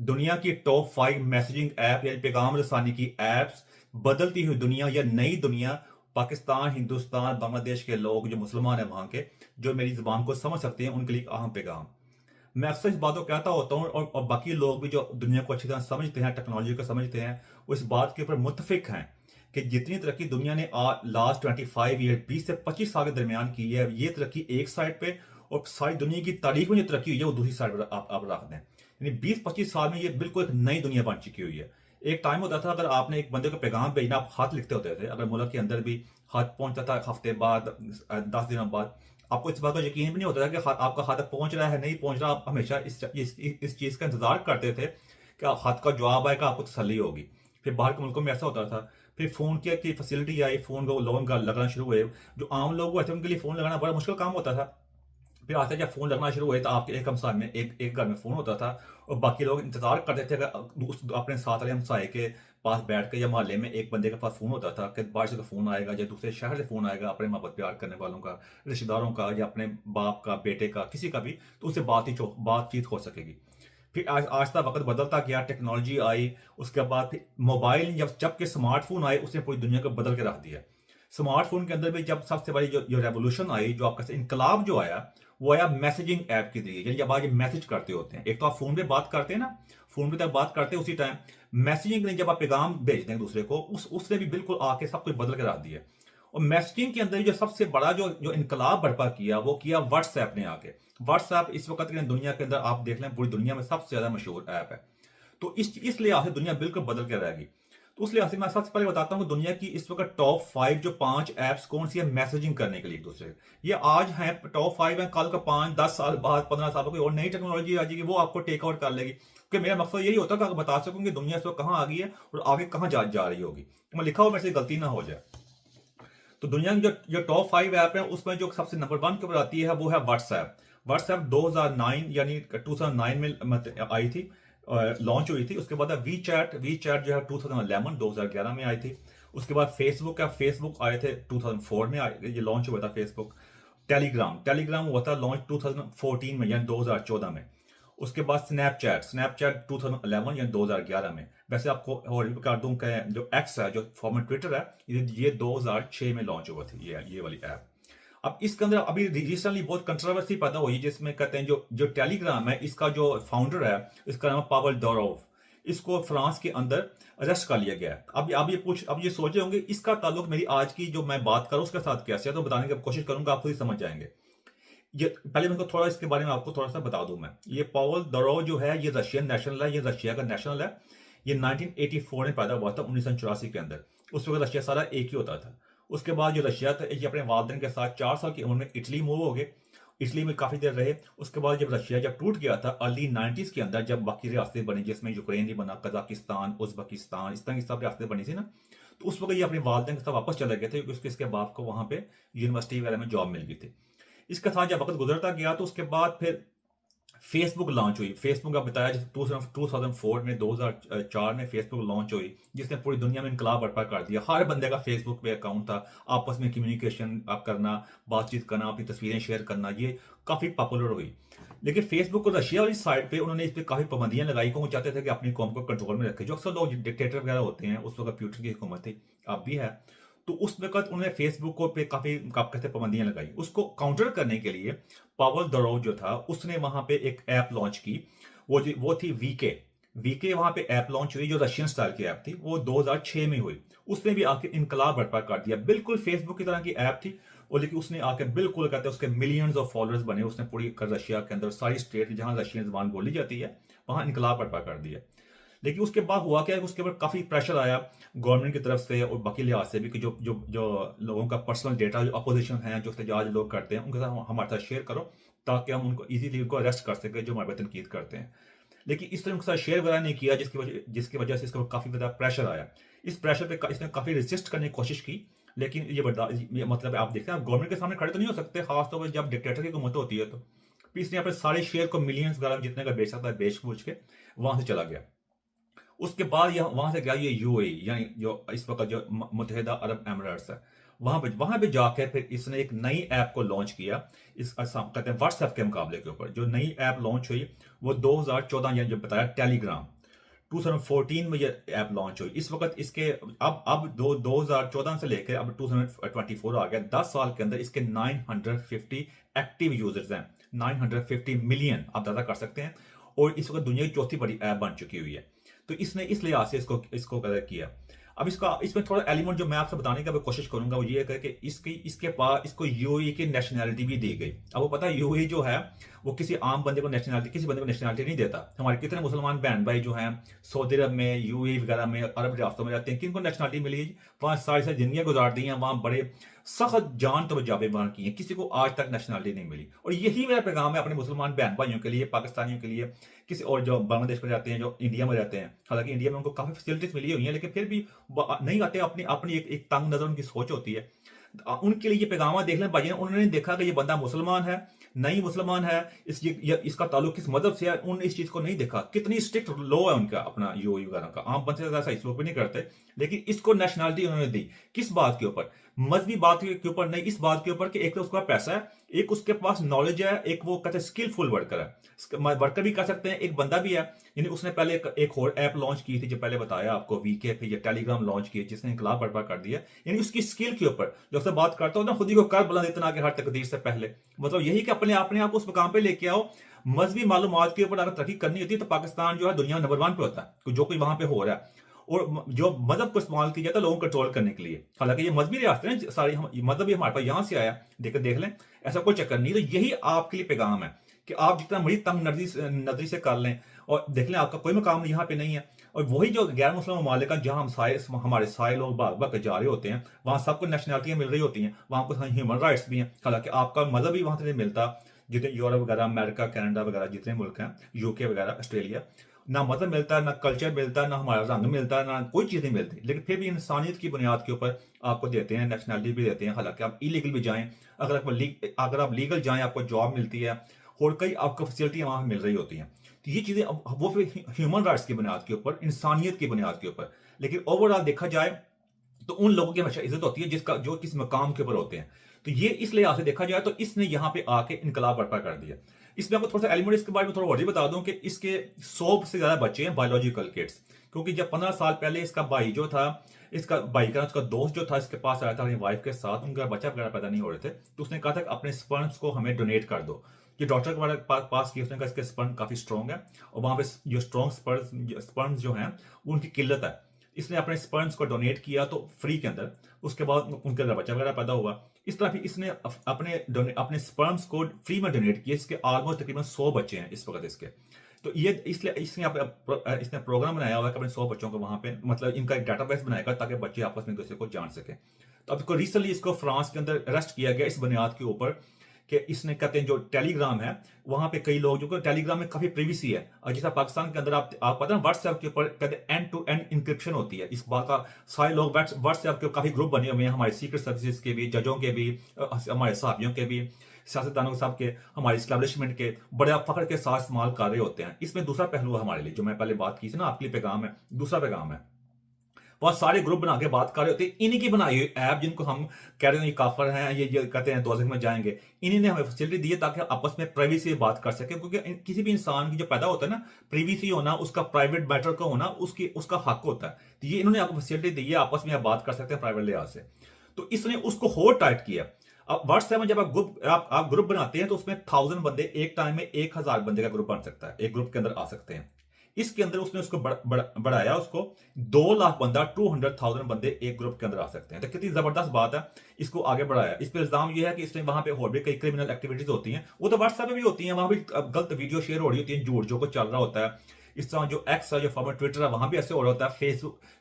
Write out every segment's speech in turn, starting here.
दुनिया की top 5 messaging app यानी पैगाम रसानी की ऐप्स, बदलती हुई दुनिया या नई दुनिया, पाकिस्तान, हिंदुस्तान, बांग्लादेश के लोग जो मुसलमान हैं वहां के, जो मेरी ज़ुबान को समझ सकते हैं, उनके लिए एक अहम पैगाम। मैं अक्सर इस बात को कहता होता हूँ और बाकी लोग भी जो दुनिया को अच्छी तरह समझते हैं, टेक्नोलॉजी को समझते हैं, वो इस बात के ऊपर मुत्तफिक हैं कि जितनी तरक्की दुनिया ने लास्ट 25 ईयर 20 से 25 साल के दरमियान की है, ये तरक्की एक साइड पे, और सारी दुनिया की तारीख में जो तरक्की हुई है वो दूसरी साइड पर आप रख दें। यानी 20-25 साल में ये बिल्कुल एक नई दुनिया बन चुकी हुई है। एक टाइम होता था, अगर आपने एक बंदे को पैगाम भेजना, आप खत लिखते होते थे, अगर मुल्क के अंदर भी खत पहुंचता था हफ्ते बाद, 10 दिनों बाद, आपको इस बात का यकीन भी नहीं होता था कि आपका खत पहुंच रहा है नहीं पहुंच रहा। आप हमेशा इस चीज का इंतजार करते थे कि खत का जवाब आएगा, आपको तसल्ली होगी। फिर बाहर के मुल्कों में ऐसा होता था। फिर फोन की फैसिलिटी आई, फोन को लोगों का लगना शुरू हुए। जो आम लोग हुए थे उनके लिए फोन लगाना बड़ा मुश्किल काम होता था। फिर आते जब फोन लगना शुरू हुए तो आपके एक हमसाय में एक घर में फोन होता था, और बाकी लोग इंतजार करते थे कि अपने साथ वाले हमसाए के पास बैठ के, या मोहल्ले में एक बंदे के पास फोन होता था कि बाहर से तो फोन आएगा या दूसरे शहर से फोन आएगा, अपने मोहब्बत प्यार करने वालों का, रिश्तेदारों का, या अपने बाप का, बेटे का, किसी का भी, तो उससे बातचीत हो सकेगी। फिर आहिस्ता वक्त बदलता गया, टेक्नोलॉजी आई। उसके बाद फिर मोबाइल, जब के स्मार्टफोन आए, उसने पूरी दुनिया को बदल के रख दिया। स्मार्टफोन के अंदर भी जब सबसे बड़ी जो रेवोल्यूशन आई, जो आपका इनकलाब जो आया, वो आया मैसेजिंग ऐप के जरिए। यानी जब आज मैसेज करते होते हैं, एक तो आप फोन पे बात करते हैं ना, फोन पे तक बात करते हैं, उसी टाइम मैसेजिंग में जब आप पैगाम भेजते हैं दूसरे को, उसने भी बिल्कुल आके सब कुछ बदल के रख दिया। और मैसेजिंग के अंदर जो सबसे बड़ा जो इनकलाब बर्पा किया, वो किया व्हाट्सएप ने आके। व्हाट्सएप इस वक्त की दुनिया के अंदर आप देख लें, पूरी दुनिया में सबसे ज्यादा मशहूर ऐप है। तो इस लिहाज से दुनिया बिल्कुल बदल के रहेगी। तो उस लिहाज से मैं सबसे पहले बताता हूँ कि दुनिया की इस वक्त टॉप 5 जो 5 ऐप्स कौन सी है मैसेजिंग करने के लिए एक दूसरे के। ये आज है टॉप 5 है, कल का 5-10 साल बाद, 15 साल बाद कोई और नई टेक्नोलॉजी आ जाएगी, वो आपको टेक ओवर कर लेगी। क्योंकि मेरा मकसद यही होता है कि बता सकूं कि दुनिया इस वक्त कहाँ आ गई है और आगे कहाँ जा रही होगी। तो मैं लिखा हो मेरे से गलती ना हो जाए। तो दुनिया की जो टॉप 5 ऐप है, उसमें जो सबसे नंबर 1 के ऊपर आती है वो है व्हाट्सएप। व्हाट्सएप 2009 यानी 2009 में आई थी, लॉन्च हुई थी। उसके बाद वी चैट जो है 2011 में आई थी। उसके बाद फेसबुक है, फेसबुक आए थे 2004 में, ये लॉन्च हुआ था फेसबुक। टेलीग्राम हुआ था लॉन्च 2014 में यानी 2014 में। उसके बाद स्नैपचैट 2011 या 2011 में। वैसे आपको और भी बता दूं कि जो एक्स है, जो फॉर्मर ट्विटर है, ये 2006 में लॉन्च हुआ थी, ये वाली ऐप। अब इसके अंदर अभी रिसेंटली बहुत कंट्रोवर्सी पैदा हुई, जिसमें कहते हैं जो टेलीग्राम है, इसका जो फाउंडर है, इसका नाम है पावेल डोरोव। इसको फ्रांस के अंदर अरेस्ट कर लिया गया है। अब ये सोच रहे होंगे इसका ताल्लुक मेरी आज की जो मैं बात करूं उसके साथ कैसे है, तो बताने की कोशिश करूंगा, आप खुद ही समझ जाएंगे। ये पहले मैं थोड़ा इसके बारे में आपको थोड़ा सा बता दूं। मैं ये पावेल डोरोव जो है, ये रशियन नेशनल है, ये रशिया का नेशनल है। ये 1984 में पैदा हुआ था, 1984 के अंदर। उस वक्त रशिया सारा एक ही होता था। उसके बाद जो रशिया था, ये अपने वालिदैन के साथ 4 साल की उम्र में इटली मूव हो गए। इटली में काफी देर रहे। उसके बाद जब रशिया क्टूट गया था अर्ली 90s के अंदर, जब बाकी रियासतें बनी, जिसमें यूक्रेन भी बना, कजाकिस्तान, उज्बेकिस्तान, इस तरह की सब रियासतें बनी थी ना, तो उस वक्त ये अपने वालिदैन के साथ वापस चले गए थे, क्योंकि इसके बाप को वहां पे यूनिवर्सिटी वगैरह में जॉब मिल गई थी। इसके साथ जब वक्त गुजरता गया, तो उसके बाद फिर फेसबुक लॉन्च हुई। फेसबुक का बताया जैसे 2004 में, 2004 में फेसबुक लॉन्च हुई, जिसने पूरी दुनिया में इनकलाब बर्पा कर दिया। हर बंदे का फेसबुक पे अकाउंट था। आपस में कम्युनिकेशन आप करना, बातचीत करना, अपनी तस्वीरें शेयर करना, ये काफी पॉपुलर हुई। लेकिन फेसबुक को रशिया वाली साइड पे उन्होंने इस पे काफी पाबंदियां लगाई, को वो चाहते थे कि अपनी कौम को कंट्रोल में रखे। जो अक्सर लोग डिक्टेटर वगैरह होते हैं, उस वक्त प्यूटिन की हुकूमत थी, अब भी है। तो उस वक्त उन्होंने फेसबुक को पे काफी कहते पाबंदियां लगाई। उसको काउंटर करने के लिए पावेल डोरोव जो था, उसने वहां पे एक ऐप लॉन्च की। वो थी वीके वहां पे ऐप लॉन्च हुई, जो रशियन स्टाइल की ऐप थी। वो 2006 में हुई। उसने भी आके इनकलाब बर्पा कर दिया। बिल्कुल फेसबुक की तरह की ऐप थी, और लेकिन उसने आके बिल्कुल कहते हैं उसके मिलियंस ऑफ फॉलोअर्स बने। उसने पूरी रशिया के अंदर सारी स्टेट जहां रशियन जबान बोली जाती है, वहां इनकलाब बर्पा कर दिया। लेकिन उसके बाद हुआ क्या है, उसके ऊपर काफी प्रेशर आया गवर्नमेंट की तरफ से और बाकी लिहाज से भी, कि जो लोगों का पर्सनल डेटा, जो अपोजिशन है, जो एहतजाज लोग करते हैं, उनके साथ हमारे साथ शेयर करो, ताकि हम उनको इजीली उनको अरेस्ट कर सके, जो हमारे पे तनकीद करते हैं। लेकिन इस तरह उनके साथ शेयर वगैरह नहीं किया, जिसकी वजह से इसके ऊपर काफी ज्यादा प्रेशर आया। इस प्रेशर पे इसने काफी रेसिस्ट करने की कोशिश की, लेकिन ये मतलब आप देखते हैं, आप गवर्नमेंट के सामने खड़े तो नहीं हो सकते, खासतौर पर जब डिक्टेटर की हुकूमत होती है। तो इसने अपने सारे शेयर को मिलियंस वगैरह जितने का बेच सकता है बेच बूझ के वहां से चला गया। उसके बाद वहां से गया ये यूएई, यानी जो इस वक्त जो मुत्तहिदा अरब एमिरेट्स है, वहां पे जाकर फिर इसने एक नई ऐप को लॉन्च किया, इस कहते हैं व्हाट्सएप के मुकाबले के ऊपर। जो नई ऐप लॉन्च हुई वो 2014, यानी जो बताया टेलीग्राम, 2014 में ये ऐप लॉन्च हुई। इस वक्त इसके अब 2014 से लेकर अब 2024 आ गया, 10 साल के अंदर इसके 950 एक्टिव यूजर्स हैं, 950 मिलियन आप अंदाजा कर सकते हैं। और इस वक्त दुनिया की चौथी बड़ी ऐप बन चुकी हुई है। तो इसने इस लिहाज से इसको कदर किया। अब इसमें थोड़ा एलिमेंट जो मैं आपसे बताने का कोशिश करूंगा वो ये है कि इसके पास इसको यूएई की नेशनैलिटी भी दी गई। अब वो पता है यूएई जो है वो किसी आम बंदे को नेशनैलिटी, किसी बंदे को नेशनैलिटी नहीं देता। हमारे कितने मुसलमान बहन भाई जो हैं सऊदी अरब में, यूएई वगैरह में, अरब रियासतों में रहते हैं, किनको नेशनैलिटी मिली, वहां सारी सारी जिंदगी गुजार दी हैं, वहां बड़े सख्त जान तवज्जाबे वहां की हैं, किसी को आज तक नेशनैलिटी नहीं मिली। और यही मेरा पैगाम है अपने मुसलमान बहन भाइयों के लिए, पाकिस्तानियों के लिए, किसी और जो बांग्लादेश में रहते हैं, जो इंडिया में रहते हैं। हालांकि इंडिया में उनको काफी फैसिलिटीज मिली हुई हैं, लेकिन फिर भी नहीं आते। अपनी अपनी एक तंग नजर उनकी सोच होती है। उनके लिए ये पैगाम देख लें भाई, उन्होंने देखा कि ये बंदा मुसलमान है, नहीं मुसलमान है, इसका ताल्लुक किस मजहब से है, उन्होंने इस चीज को नहीं देखा। कितनी स्ट्रिक्ट लॉ है उनका अपना यूएई वगैरह का, आम बंदे से ऐसा इस लोग भी नहीं करते। लेकिन इसको नेशनैलिटी उन्होंने दी, किस बात के ऊपर? मजहबी बात के ऊपर नहीं, इस बात के ऊपर कि एक तो उसका पैसा है, एक उसके पास नॉलेज है, एक वो कहते हैं स्किलफुल वर्कर है, वर्कर भी कर सकते हैं, एक बंदा भी है। यानी उसने पहले एक और ऐप लॉन्च की थी, जो पहले बताया आपको वीके, फिर ये टेलीग्राम लॉन्च की, जिसने इनकलाब बर्पा कर दिया। यानी उसकी स्किल के ऊपर जो उससे बात करता हो ना, खुद ही को कर बुलंद इतना कि हर तकदीर से पहले, मतलब यही कि अपने आप को उस मुकाम पे लेके आओ। मजहबी मालूमात के ऊपर अगर तरक्की करनी होती है तो पाकिस्तान जो है दुनिया नंबर 1 पे होता है, जो कुछ वहां पे हो रहा है। और जो मजहब को इस्तेमाल किया जाता है लोगों को कंट्रोल करने के लिए। हालांकि ये मजहबी रियासत है सारी, मजहब भी हमारे पास यहां से आया, देख लें, ऐसा कोई चक्कर नहीं। तो यही आपके लिए पैगाम है कि आप जितना बड़ी तंग नजरी से कर लें और देख लें, आपका कोई मकाम यहाँ पे नहीं है। और वही जो गैर मुस्लिम ममालिक जहां हमारे सारे लोग भाग भाग के जा रहे होते हैं, वहां सबको नेशनलिटियां मिल रही होती हैं, वहां को ह्यूमन राइट्स भी हैं। हालांकि आपका मजहब भी वहां से नहीं मिलता। जितने यूरोप वगैरह, अमेरिका, कनाडा वगैरह जितने मुल्क हैं, यूके वगैरह, ऑस्ट्रेलिया, ना मजहब मिलता है, ना कल्चर मिलता है, ना हमारा रंग मिलता है, ना कोई चीज नहीं मिलती। लेकिन फिर भी इंसानियत की बुनियाद के ऊपर आपको देते हैं, नेशनलिटी भी देते हैं। हालांकि आप इलीगल भी जाएं, अगर आप लीगल जाएं आपको जॉब मिलती है और कई आपको फैसिलिटी वहां मिल रही होती हैं। तो ये चीजें वो फिर ह्यूमन राइट्स की बुनियाद के ऊपर, इंसानियत की बुनियाद के ऊपर। लेकिन ओवरऑल देखा जाए तो उन लोगों की हमेशा इज्जत होती है जिसका जो किस मकाम के ऊपर होते हैं। तो ये इस लिहाज से देखा जाए तो इसने यहां पे आके इनकलाब बर्पा कर दिया। इसमें आपको थोड़ा सा एलिमेंट इसके बारे में थोड़ा और भी बता दूं कि इसके 100 से ज्यादा बच्चे हैं बायोलॉजिकल किड्स। क्योंकि जब 15 साल पहले इसका भाई जो था, इसका भाई का उसका दोस्त जो था इसके पास आया था अपनी वाइफ के साथ, उनका बच्चा वगैरह पैदा नहीं हो रहे थे, तो उसने कहा था कि अपने स्पर्म्स को हमें डोनेट कर दो। जो डॉक्टर के पास किया, उसने कहा इसके स्पर्म काफी स्ट्रॉन्ग है और वहां पे जो स्ट्रॉन्ग स्पर्म्स जो हैं उनकी किल्लत है। इसने अपने स्पर्म्स को डोनेट किया तो फ्री के अंदर, उसके बाद उनके अंदर बच्चा वगैरह पैदा हुआ। इस तरह फिर इसने अपने स्पर्म्स को फ्री में डोनेट किया। इसके ऑलमोस्ट तकरीबन 100 बच्चे हैं इस वक्त इसके। तो ये इसलिए इसने प्रोग्राम बनाया हुआ है कि अपने 100 बच्चों को वहां पे, मतलब इनका एक डाटाबेस बनाएगा ताकि बच्चे आपस में एक दूसरे को जान सके। तो अब रिसेंटली इसको फ्रांस के अंदर अरेस्ट किया गया इस बुनियाद के ऊपर कि इसने कहते हैं जो टेलीग्राम है वहां पे कई लोग, जो टेलीग्राम में काफी प्राइवेसी है। और जैसा पाकिस्तान के अंदर आप पता है व्हाट्सएप के ऊपर कहते हैं एंड टू एंड इंक्रिप्शन होती है। इस बात का सारे लोग व्हाट्सएप के काफी ग्रुप बने हुए हैं, हमारे सीक्रेट सर्विसेज के भी, जजों के भी, हमारे सहाफियों के भी, सियासतदानों सब के, हमारे इस्टेब्लिशमेंट के, बड़े फखर के साथ इस्तेमाल कर रहे होते हैं। इसमें दूसरा पहलू है हमारे लिए, जो मैं पहले बात की थी ना, आपके लिए पैगाम है, दूसरा पैगाम है। बहुत सारे ग्रुप बना के बात कर रहे होते हैं, इन्हीं की बनाई हुई ऐप, जिनको हम कह रहे हैं ये काफर हैं, ये कहते हैं दोज़ख में जाएंगे, इन्हीं ने हमें फैसिलिटी दी है ताकि आपस में प्राइवेसी बात कर सके। क्योंकि किसी भी इंसान की जो पैदा होता है ना, प्राइवेसी होना, उसका प्राइवेट मैटर का होना, उसका हक होता है। तो ये इन्होंने आपको फैसिलिटी दी है, आपस में आप बात कर सकते हैं प्राइवेट लिहाज से। तो इसने उसको और टाइट किया। अब व्हाट्सएप में जब आप ग्रुप बनाते हैं तो उसमें 1000 बंदे एक टाइम में 1000 बंदे का ग्रुप बन सकता है, एक ग्रुप के अंदर आ सकते हैं। इसके अंदर उसने उसको बढ़ाया, उसको 2 लाख बंदा, 200,000 बंदे एक ग्रुप के अंदर आ सकते हैं। तो कितनी जबरदस्त बात है, इसको आगे बढ़ाया। इस पर इल्जाम यह है कि इसने वहां पे और भी कई क्रिमिनल एक्टिविटीज होती हैं, वो तो व्हाट्सएप में भी होती हैं, वहां भी गलत वीडियो शेयर हो रही होती है, झूठ जो कुछ चल रहा होता है। इस तरह जो एक्स है, जो फॉर्मर ट्विटर है, वहां भी ऐसे हो रहा होता है।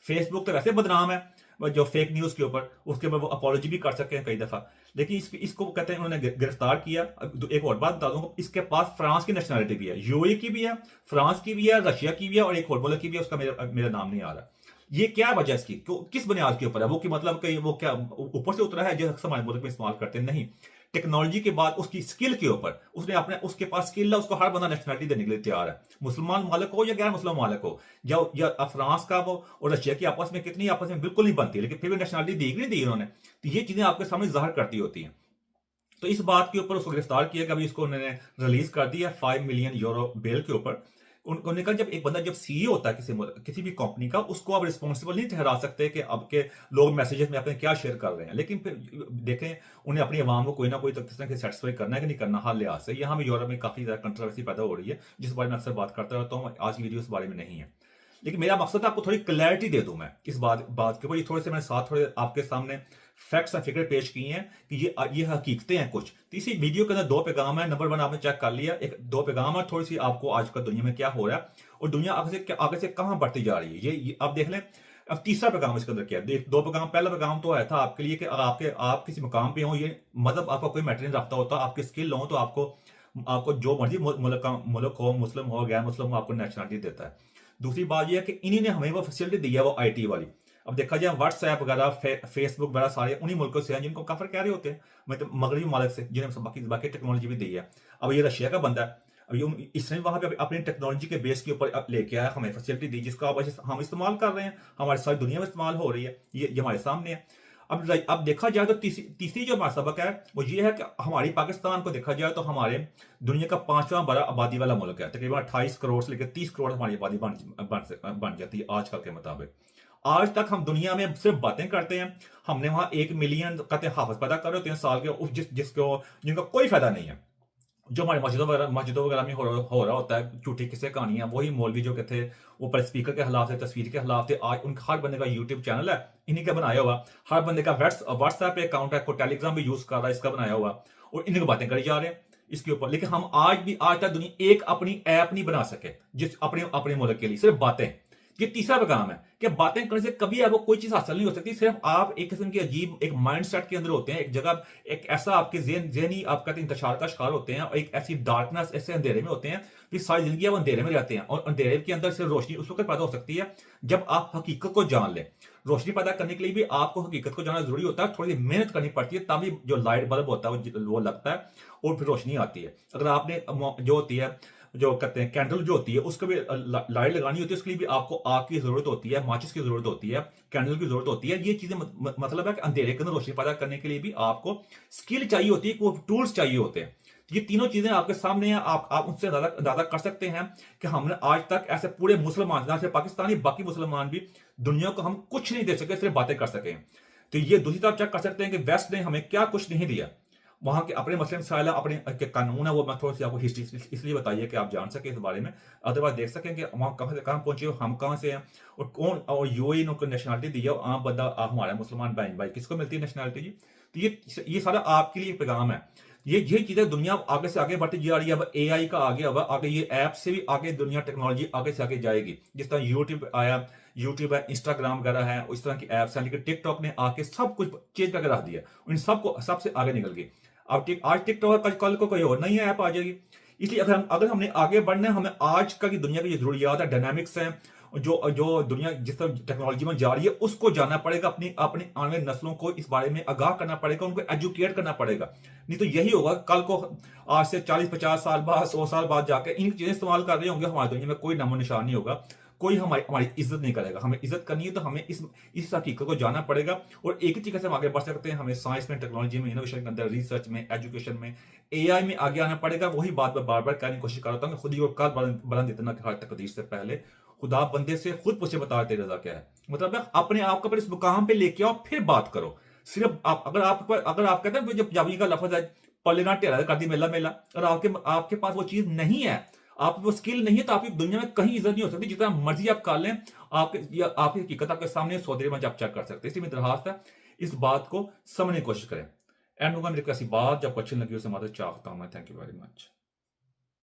फेसबुक तो वैसे बदनाम है जो फेक न्यूज के ऊपर, उसके ऊपर वो अपॉलॉजी भी कर सकते हैं कई दफा। लेकिन इसको कहते हैं उन्होंने गिरफ्तार किया। एक और बात बता दूंगा, इसके पास फ्रांस की नेशनलिटी भी है, यूएई की भी है, फ्रांस की भी है, रशिया की भी है, और एक और मुल्क की भी है, उसका मेरा नाम नहीं आ रहा। ये क्या वजह इसकी, किस बुनियाद के ऊपर है वो, कि मतलब कि वो क्या ऊपर से उतरा है जो हमारे मुल्क में इस्तेमाल करते हैं? नहीं, टेक्नोलॉजी के बाद उसकी स्किल के ऊपर उसने अपने उसके पास स्किल है, उसको हर बंदा नेशनलिटी देने के लिए तैयार है, मुसलमान मालिक हो या गैर मुसलमान मालिक हो। या फ्रांस का वो और रशिया की आपस में कितनी आपस में बिल्कुल नहीं बनती, लेकिन फिर भी नेशनलिटी दी नहीं दी उन्होंने। तो ये चीजें आपके सामने जाहिर करती होती हैं। तो इस बात के ऊपर उसको गिरफ्तार किया कि अभी इसको उन्होंने रिलीज कर दिया 5 मिलियन यूरो बेल के ऊपर। उन्होंने कहा जब एक बंदा जब सीईओ होता है किसी भी कंपनी का, उसको आप रिस्पॉन्सिबल नहीं ठहरा सकते कि आपके लोग मैसेजेस में अपने क्या शेयर कर रहे हैं। लेकिन फिर देखें, उन्हें अपनी आवाम को कोई ना कोई तो किस तरह से सेटिस्फाई करना है कि नहीं करना, हर लिहाज से। यहाँ भी यूरोप में काफी ज्यादा कंट्रोवर्सी पैदा हो रही है, जिस बारे में अक्सर बात करता रहता हूँ। आज की वीडियो इस बारे में नहीं है, लेकिन मेरा मकसद है आपको थोड़ी क्लैरिटी दे दूं मैं इस बात के ऊपर। ये थोड़े से मैंने साथ थोड़े आपके सामने फैक्ट्स एंड फिगर पेश किए हैं कि ये हकीकतें हैं कुछ। तो इसी वीडियो के अंदर 2 पैगाम है। नंबर 1 आपने चेक कर लिया, एक 2 पैगाम है, थोड़ी सी आपको आजकल दुनिया में क्या हो रहा है और दुनिया आगे से कहां बढ़ती जा रही है, ये आप देख लें। अब तीसरा पैगाम इसके अंदर क्या है, 2 पैगाम। पहला पैगाम तो आया था आपके लिए कि अगर आप किसी मुकाम पे हो, ये मतलब आपका कोई मैटर नहीं रखता होता, आपके स्किल हो तो आपको जो मर्जी मुल्क हो, मुस्लिम हो गैर मुस्लिम हो, आपको नेशनलिटी देता है। दूसरी बात यह है कि इन्हीं ने हमें वो फैसिलिटी दी है, वो आईटी वाली। अब देखा जाए व्हाट्सएप वगैरह फेसबुक वगैरह सारे उन्हीं मुल्कों से हैं जिनको काफर कह रहे होते हैं, मतलब मगरबी मालिक से, जिन्हें बाकी टेक्नोलॉजी भी दी है। अब ये रशिया का बंदा है, अब ये इसने वहां पे अपनी टेक्नोलॉजी के बेस के ऊपर लेके आया, हमें फैसिलिटी दी, जिसका हम इस्तेमाल कर रहे हैं, हमारी सारी दुनिया में इस्तेमाल हो रही है, ये हमारे सामने है। अब देखा जाए तो तीसरी जो हमारा सबक है वो ये है कि हमारी पाकिस्तान को देखा जाए तो हमारे दुनिया का 5वां बड़ा आबादी वाला मुल्क है। तकरीबन 28 करोड़ से लेकर 30 करोड़ हमारी आबादी बन जाती है आजकल के मुताबिक। आज तक हम दुनिया में सिर्फ बातें करते हैं, हमने वहां 1 मिलियन कहते हाफिज पैदा कर रहे होते हैं साल के, जिनका कोई फायदा नहीं है। जो हमारे मस्जिदों वगैरह में हो रहा होता है झूठी किस्से कहानियां, वही मौलवी जो थे ऊपर स्पीकर के खिलाफ थे, तस्वीर के खिलाफ थे। आज उनका हर बंदे का यूट्यूब चैनल है, इन्हीं का बनाया हुआ। हर बंदे का व्हाट्सएप अकाउंट है, कोई टेलीग्राम भी यूज कर रहा है, इसका बनाया हुआ, और इन्हीं को बातें करी जा रहे हैं इसके ऊपर। लेकिन हम आज तक दुनिया एक अपनी ऐप नहीं बना सके जिस अपने मुल्क के लिए, सिर्फ बातें। ये तीसरा पैगाम है कि बातें करने से कभी आपको कोई चीज हासिल नहीं हो सकती। सिर्फ आप एक किस्म की अजीब एक माइंड सेट के अंदर होते हैं, एक जगह एक ऐसा आपके ज़हनी आप कहते हैं इंतशार का शिकार होते हैं, और एक ऐसी डार्कनेस, ऐसे अंधेरे में होते हैं, फिर सारी जिंदगी आप अंधेरे में रहते हैं। और अंधेरे के अंदर से रोशनी उस वक्त पैदा हो सकती है जब आप हकीकत को जान लें। रोशनी पैदा करने के लिए भी आपको हकीकत को जानना जरूरी होता है, थोड़ी मेहनत करनी पड़ती है, तभी जो लाइट बल्ब होता है वो लगता है और फिर रोशनी आती है। अगर आपने जो होती है, जो कहते हैं कैंडल जो होती है, उसको भी लाइट लगानी होती है, उसके लिए भी आपको आग की जरूरत होती है, माचिस की जरूरत होती है, कैंडल की जरूरत होती है। ये चीजें मतलब है कि अंधेरे के अंदर रोशनी पैदा करने के लिए भी आपको स्किल चाहिए होती है, वो टूल्स चाहिए होते हैं। ये तीनों चीजें आपके सामने हैं, आप उनसे ज्यादा कर सकते हैं कि हमने आज तक ऐसे पूरे मुसलमान, ना सिर्फ पाकिस्तानी, बाकी मुसलमान भी दुनिया को हम कुछ नहीं दे सके, सिर्फ बातें कर सके। तो ये दूसरी तरफ चेक कर सकते हैं कि वेस्ट ने हमें क्या कुछ नहीं दिया। वहां के अपने मसले मसाइल, अपने के कानून है, वो मैं थोड़ी सी आपको हिस्ट्री इसलिए बताइए कि आप जान सके इस बारे में। अदरवाइज देख सकें कि वहां कहां से कहां पहुंचे, हम कहां से हैं, और कौन, और यूएई ने उनको नेशनलिटी दी है, आम बंदा हमारा मुसलमान बहन भाई किसको मिलती है नेशनलिटी जी। तो ये सारा आपके लिए पैगाम है। ये चीजें दुनिया आगे से आगे बढ़ती जा रही है। अब एआई का आगे, अब आगे ये ऐप से भी आगे दुनिया टेक्नोलॉजी आगे से आगे जाएगी। जिस तरह यूट्यूब आया, यूट्यूब है, इंस्टाग्राम वगैरह है, उस तरह की एप्स हैं, लेकिन टिकटॉक ने आके सब कुछ चेंज करके रख दिया, इन सबको सबसे आगे निकल गई। अब आज टिकटॉक, कल को कोई और नई ऐप आ जाएगी। इसलिए अगर हमने आगे बढ़ना है, हमें आज का की दुनिया की जो जरूरियात है, डायनामिक्स है, जो दुनिया जिस तरह टेक्नोलॉजी में जा रही है, उसको जानना पड़ेगा। अपनी अपनी आने वाली नस्लों को इस बारे में आगाह करना पड़ेगा, उनको एजुकेट करना पड़ेगा। नहीं तो यही होगा, कल को आज से 40-50 साल बाद, 100 साल बाद जाकर इन चीजें इस्तेमाल कर रहे होंगे, हमारी दुनिया में कोई नामो निशान नहीं होगा, कोई हमारी इज्जत नहीं करेगा। हमें इज्जत करनी है तो हमें इस हकीकत को जानना पड़ेगा। और एक ही तरीके से हम आगे बढ़ सकते हैं, हमें साइंस में, टेक्नोलॉजी में, इनोवेशन के अंदर, रिसर्च में, एजुकेशन में, एआई में आगे आना पड़ेगा। वही बात मैं बार बार करने की कोशिश कर रहा हूँ, खुद ही और कद बुलंद इतना कि हर तकदीर से पहले खुदा बंदे से खुद पूछे, बता तेरी रजा क्या है। मतलब अपने आप को इस मुकाम पे लेके आओ, फिर बात करो। सिर्फ अगर आप कहते हैं जब जावी का लफ्ज है पलेना टेरा कर दी मेला मेला, और आपके पास वो चीज नहीं है, आप वो स्किल नहीं है, तो आपकी दुनिया में कहीं इज्जत नहीं हो सकती। जितना मर्जी आप कर लें, आपकी हकीकत आपके सामने सौदे में आप चेक कर सकते हैं। इसलिए मेरी दरखास्त है, इस बात को समझने की कोशिश करें। एंड होगा मेरी कैसी बात जब अच्छी लगी उसे मदद चाहता हूं मैं। Thank you very much.